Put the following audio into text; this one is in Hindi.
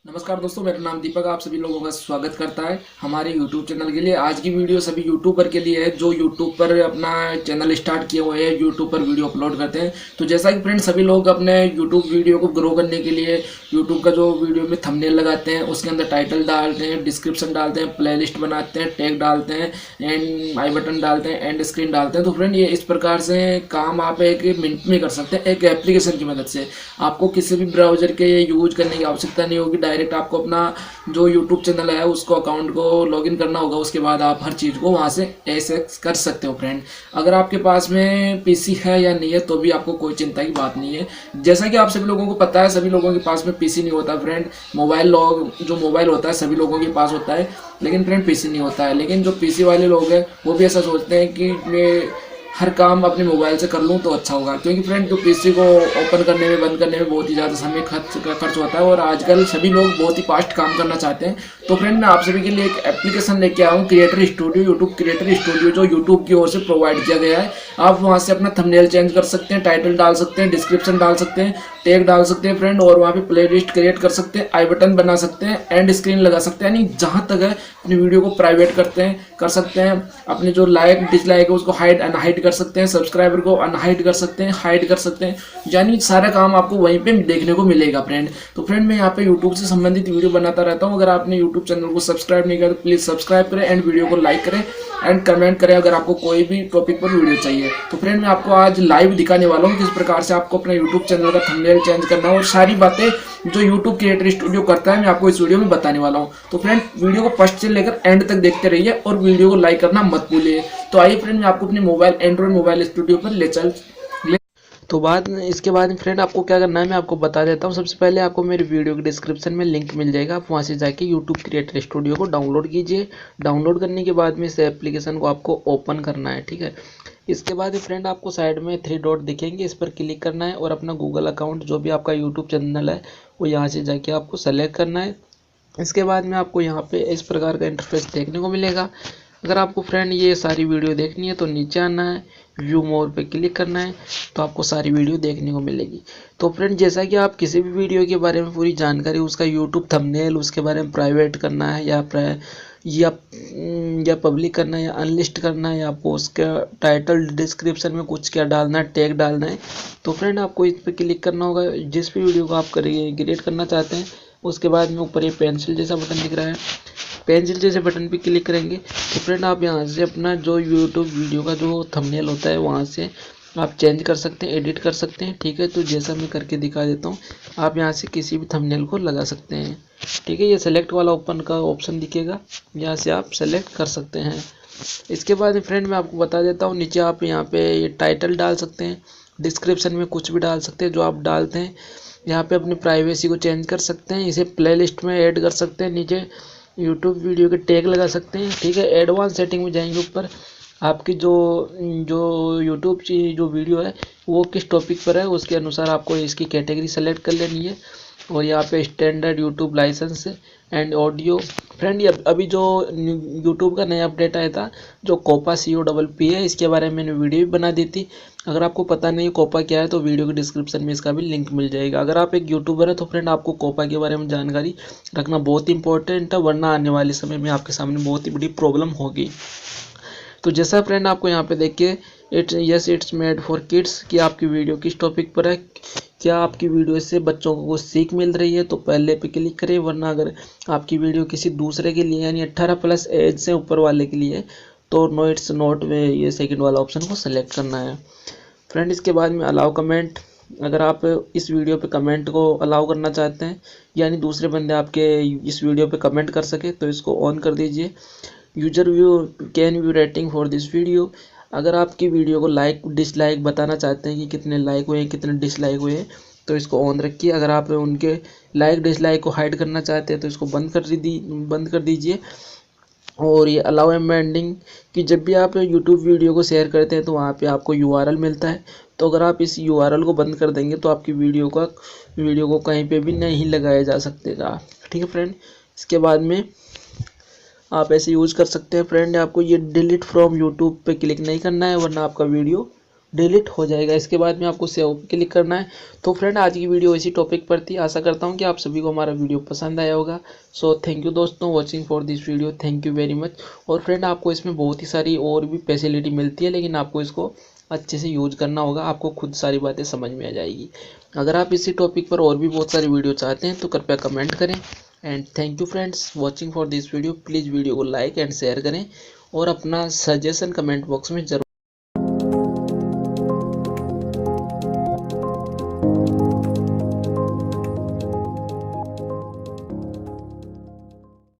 नमस्कार दोस्तों, मेरा नाम दीपक आप सभी लोगों का स्वागत करता है हमारे YouTube चैनल के लिए। आज की वीडियो सभी यूट्यूबर के लिए है जो YouTube पर अपना चैनल स्टार्ट किए हुए हैं, YouTube पर वीडियो अपलोड करते हैं। तो जैसा कि फ्रेंड सभी लोग अपने YouTube वीडियो को ग्रो करने के लिए YouTube का जो वीडियो में थंबनेल लगाते हैं उसके अंदर टाइटल डालते हैं, डिस्क्रिप्शन डालते हैं, प्लेलिस्ट बनाते हैं, टैग डालते हैं, एंड आई बटन डालते हैं, एंड स्क्रीन डालते हैं। तो फ्रेंड ये इस प्रकार से काम आप एक मिनट में कर सकते हैं एक एप्लीकेशन की मदद से। आपको किसी भी ब्राउजर के यूज करने की आवश्यकता नहीं होगी। डायरेक्ट आपको अपना जो यूट्यूब चैनल है उसको अकाउंट को लॉगिन करना होगा, उसके बाद आप हर चीज़ को वहाँ से एक्सेस कर सकते हो। फ्रेंड अगर आपके पास में पीसी है या नहीं है तो भी आपको कोई चिंता की बात नहीं है। जैसा कि आप सभी लोगों को पता है, सभी लोगों के पास में पीसी नहीं होता फ्रेंड। जो मोबाइल होता है सभी लोगों के पास होता है, लेकिन फ्रेंड पीसी नहीं होता है। लेकिन जो पीसी वाले लोग हैं वो भी ऐसा सोचते हैं कि मैं हर काम अपने मोबाइल से कर लूँ तो अच्छा होगा, क्योंकि फ्रेंड जो पीसी को ओपन करने में बंद करने में बहुत ही ज़्यादा समय खर्च होता है और आजकल सभी लोग बहुत ही फास्ट काम करना चाहते हैं। तो फ्रेंड मैं आप सभी के लिए एक एप्लीकेशन लेके आया हूँ, creator studio, YouTube creator studio, जो यूट्यूब की ओर से प्रोवाइड किया गया है। आप वहाँ से अपना थंबनेल चेंज कर सकते हैं, टाइटल डाल सकते हैं, डिस्क्रिप्शन डाल सकते हैं, टैग डाल सकते हैं फ्रेंड, और वहाँ पे प्ले लिस्ट क्रिएट कर सकते हैं, आई बटन बना सकते हैं, एंड स्क्रीन लगा सकते हैं। यानी जहाँ तक है अपनी वीडियो को प्राइवेट कर सकते हैं। अपने जो लाइक डिसलाइक है उसको हाइड अनहाइड कर सकते हैं, सब्सक्राइबर को अनहाइड कर सकते हैं, हाइड कर सकते हैं। यानी सारा काम आपको वहीं पे देखने को मिलेगा फ्रेंड। तो फ्रेंड मैं यहाँ पे यूट्यूब से संबंधित वीडियो बनाता रहता हूँ। अगर आपने यूट्यूब चैनल को सब्सक्राइब नहीं किया तो प्लीज़ सब्सक्राइब करें, एंड वीडियो को लाइक करें, एंड कमेंट करें अगर आपको कोई भी टॉपिक पर वीडियो चाहिए। तो फ्रेंड मैं आपको आज लाइव दिखाने वाला हूँ किस प्रकार से आपको अपना यूट्यूब चैनल का थंबनेल चेंज करना है, और सारी बातें जो यूट्यूब क्रिएटर स्टूडियो करता है मैं आपको इस वीडियो में बताने वाला हूँ। तो फ्रेंड वीडियो को फर्स्ट से लेकर एंड तक देखते रहिए और वीडियो को लाइक करना मत भूलिए। तो आइए फ्रेंड मैं आपको अपने एंड्रॉइड मोबाइल स्टूडियो पर तो इसके बाद फ्रेंड आपको क्या करना है मैं आपको बता देता हूँ। सबसे पहले आपको मेरी वीडियो के डिस्क्रिप्शन में लिंक मिल जाएगा, आप वहाँ से जाके यूट्यूब क्रिएटर स्टूडियो को डाउनलोड कीजिए। डाउनलोड करने के बाद में इस एप्लीकेशन को आपको ओपन करना है, ठीक है। इसके बाद फ्रेंड आपको साइड में 3 डॉट दिखेंगे, इस पर क्लिक करना है और अपना गूगल अकाउंट जो भी आपका यूट्यूब चैनल है वो यहाँ से जाके आपको सेलेक्ट करना है। इसके बाद में आपको यहाँ पे इस प्रकार का इंटरफेस देखने को मिलेगा। अगर आपको फ्रेंड ये सारी वीडियो देखनी है तो नीचे आना है, व्यू मोर पे क्लिक करना है, तो आपको सारी वीडियो देखने को मिलेगी। तो फ्रेंड जैसा कि आप किसी भी वीडियो के बारे में पूरी जानकारी, उसका यूट्यूब थंबनेल उसके बारे में प्राइवेट करना है या पब्लिक करना है या अनलिस्ट करना है, या आपको उसका टाइटल डिस्क्रिप्शन में कुछ क्या डालना है, टैग डालना है, तो फ्रेंड आपको इस पर क्लिक करना होगा। जिस भी वीडियो को आप क्रिएट करना चाहते हैं उसके बाद में ऊपर ये पेंसिल जैसा बटन दिख रहा है, पेंसिल जैसे बटन पे क्लिक करेंगे तो फ्रेंड आप यहाँ से अपना जो यूट्यूब वीडियो का जो थंबनेल होता है वहाँ से आप चेंज कर सकते हैं, एडिट कर सकते हैं, ठीक है। तो जैसा मैं करके दिखा देता हूँ, आप यहाँ से किसी भी थंबनेल को लगा सकते हैं, ठीक है। ये सेलेक्ट वाला ओपन का ऑप्शन दिखेगा, यहाँ से आप सेलेक्ट कर सकते हैं। इसके बाद फ्रेंड मैं आपको बता देता हूँ, नीचे आप यहाँ पे ये टाइटल डाल सकते हैं, डिस्क्रिप्शन में कुछ भी डाल सकते हैं जो आप डालते हैं। यहाँ पे अपनी प्राइवेसी को चेंज कर सकते हैं, इसे प्लेलिस्ट में ऐड कर सकते हैं, नीचे यूट्यूब वीडियो के टैग लगा सकते हैं, ठीक है। एडवांस सेटिंग में जाएंगे ऊपर, आपकी जो यूट्यूब की जो वीडियो है वो किस टॉपिक पर है उसके अनुसार आपको इसकी कैटेगरी सेलेक्ट कर लेनी है। और यहाँ पे standard YouTube license and audio friend, ये अभी जो यूट्यूब का नया अपडेट आया था जो कोपा COPP है, इसके बारे में मैंने वीडियो भी बना दी थी। अगर आपको पता नहीं कोपा क्या है तो वीडियो के डिस्क्रिप्शन में इसका भी लिंक मिल जाएगा। अगर आप एक यूट्यूबर है तो फ्रेंड आपको कोपा के बारे में जानकारी रखना बहुत इंपॉर्टेंट है, वरना आने वाले समय में आपके सामने बहुत ही बड़ी प्रॉब्लम होगी। तो जैसा फ्रेंड आपको यहाँ पे देखिए इट्स मेड फॉर किड्स कि आपकी वीडियो किस टॉपिक पर है, क्या आपकी वीडियो से बच्चों को कुछ सीख मिल रही है तो पहले पे क्लिक करें, वरना अगर आपकी वीडियो किसी दूसरे के लिए यानी 18+ एज से ऊपर वाले के लिए तो नो इट्स नॉट में ये सेकंड वाला ऑप्शन को सेलेक्ट करना है फ्रेंड। इसके बाद में अलाउ कमेंट, अगर आप इस वीडियो पे कमेंट को अलाउ करना चाहते हैं यानी दूसरे बंदे आपके इस वीडियो पे कमेंट कर सके तो इसको ऑन कर दीजिए। User view can view rating for this video, अगर आपकी वीडियो को लाइक डिसलाइक बताना चाहते हैं कि कितने लाइक हुए कितने डिसलाइक हुए तो इसको ऑन रखिए। अगर आप उनके लाइक डिसलाइक को हाइड करना चाहते हैं तो इसको बंद कर दीजिए। और ये अलाउ एम्बेडिंग कि जब भी आप यूट्यूब वीडियो को शेयर करते हैं तो वहाँ पे आपको URL मिलता है, तो अगर आप इस URL को बंद कर देंगे तो आपकी वीडियो को कहीं पे भी नहीं लगाया जा सकेगा, ठीक है फ्रेंड। इसके बाद में आप ऐसे यूज़ कर सकते हैं फ्रेंड। आपको ये डिलीट फ्रॉम यूट्यूब पे क्लिक नहीं करना है, वरना आपका वीडियो डिलीट हो जाएगा। इसके बाद में आपको सेव पे क्लिक करना है। तो फ्रेंड आज की वीडियो इसी टॉपिक पर थी। आशा करता हूँ कि आप सभी को हमारा वीडियो पसंद आया होगा। सो थैंक यू दोस्तों watching for this video, thank you very much. और फ्रेंड आपको इसमें बहुत ही सारी और भी फैसिलिटी मिलती है, लेकिन आपको इसको अच्छे से यूज करना होगा, आपको खुद सारी बातें समझ में आ जाएगी। अगर आप इसी टॉपिक पर और भी बहुत सारी वीडियो चाहते हैं तो कृपया कमेंट करें। And thank you friends watching for this video. Please video को लाइक एंड शेयर करें और अपना सजेशन कमेंट बॉक्स में जरूर